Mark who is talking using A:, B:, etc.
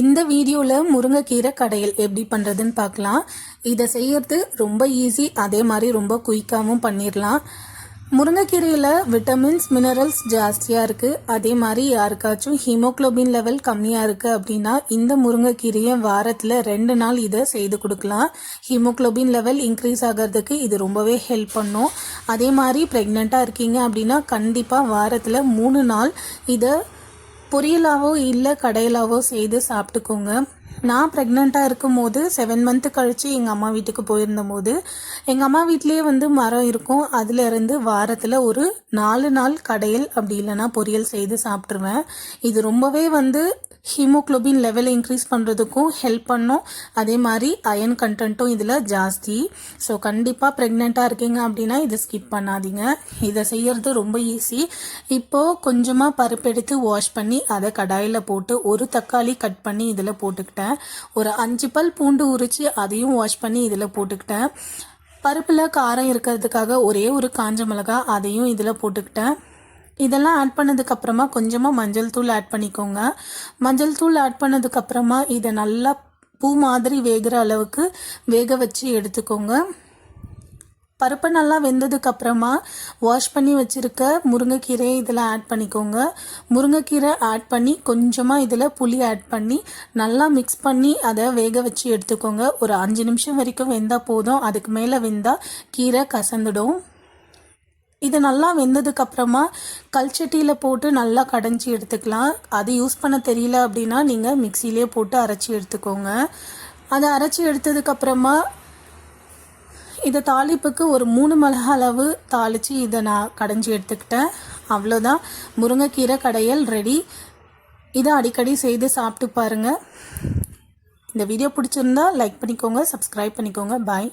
A: இந்த வீடியோவில் முருங்கைக்கீரை கடையல் எப்படி பண்ணுறதுன்னு பார்க்கலாம். இதை செய்யறது ரொம்ப ஈஸி, அதே மாதிரி ரொம்ப குயிக்காகவும் பண்ணிடலாம். முருங்கைக்கீரையில் விட்டமின்ஸ் மினரல்ஸ் ஜாஸ்தியாக இருக்குது. அதே மாதிரி யாருக்காச்சும் ஹீமோக்ளோபின் லெவல் கம்மியாக இருக்குது அப்படின்னா இந்த முருங்கைக்கீரையை வாரத்தில் 2 நாள் இதை செய்து கொடுக்கலாம். ஹீமோக்ளோபின் லெவல் இன்க்ரீஸ் ஆகிறதுக்கு இது ரொம்பவே ஹெல்ப் பண்ணும். அதே மாதிரி ப்ரெக்னெண்ட்டாக இருக்கீங்க அப்படின்னா கண்டிப்பாக வாரத்தில் 3 நாள் இதை பொரியலாவோ இல்லை கடையிலாவோ செய்து சாப்பிட்டுக்கோங்க. நான் ப்ரெக்னெண்ட்டாக இருக்கும் போது 7 மந்த்து கழித்து எங்கள் அம்மா வீட்டுக்கு போயிருந்த போது எங்கள் அம்மா வீட்லேயே மரம் இருக்கும். அதிலிருந்து வாரத்தில் ஒரு 4 நாள் கடையல் அப்படி இல்லைன்னா பொரியல் செய்து சாப்பிட்ருவேன். இது ரொம்பவே ஹீமோக்ளோபின் லெவலை இன்க்ரீஸ் பண்ணுறதுக்கும் ஹெல்ப் பண்ணும். அதே மாதிரி அயன் கண்டென்ட்டும் இதில் ஜாஸ்தி. ஸோ கண்டிப்பாக ப்ரெக்னெண்ட்டாக இருக்கீங்க அப்படின்னா இதை ஸ்கிப் பண்ணாதீங்க. இதை செய்கிறது ரொம்ப ஈஸி. இப்போது கொஞ்சமாக பருப்பு எடுத்து வாஷ் பண்ணி அதை கடாயில் போட்டு ஒரு தக்காளி கட் பண்ணி இதில் போட்டுக்கிட்டேன். ஒரு 5 பல் பூண்டு உரித்து அதையும் வாஷ் பண்ணி இதில் போட்டுக்கிட்டேன். பருப்பில் காரம் இருக்கிறதுக்காக ஒரே ஒரு காஞ்ச மிளகா அதையும் இதில் போட்டுக்கிட்டேன். இதெல்லாம் ஆட் பண்ணதுக்கப்புறமா கொஞ்சமாக மஞ்சள் தூள் ஆட் பண்ணிக்கோங்க. மஞ்சள் தூள் ஆட் பண்ணதுக்கப்புறமா இதை நல்லா பூ மாதிரி வேகிற அளவுக்கு வேக வச்சு எடுத்துக்கோங்க. பருப்பு நல்லா வெந்ததுக்கப்புறமா வாஷ் பண்ணி வச்சுருக்க முருங்கைக்கீரையை இதில் ஆட் பண்ணிக்கோங்க. முருங்கைக்கீரை ஆட் பண்ணி கொஞ்சமாக இதில் புளி ஆட் பண்ணி நல்லா மிக்ஸ் பண்ணி அதை வேக வச்சு எடுத்துக்கோங்க. ஒரு 5 நிமிஷம் வரைக்கும் வெந்தால் போதும். அதுக்கு மேலே வெந்தால் கீரை கசந்துடும். இது நல்லா வெந்ததுக்கப்புறமா கல்சட்டியில் போட்டு நல்லா கடைஞ்சி எடுத்துக்கலாம். அது யூஸ் பண்ண தெரியல அப்படின்னா நீங்கள் மிக்சியிலே போட்டு அரைச்சி எடுத்துக்கோங்க. அதை அரைச்சி எடுத்ததுக்கப்புறமா இதை தாளிப்புக்கு ஒரு 3 மிளகா அளவு தாளித்து இதை நான் கடைஞ்சி எடுத்துக்கிட்டேன். அவ்வளோதான், முருங்கைக்கீரை கடையல் ரெடி. இதை அடிக்கடி செய்து சாப்பிட்டு பாருங்கள். இந்த வீடியோ பிடிச்சிருந்தா லைக் பண்ணிக்கோங்க, சப்ஸ்கிரைப் பண்ணிக்கோங்க. பாய்.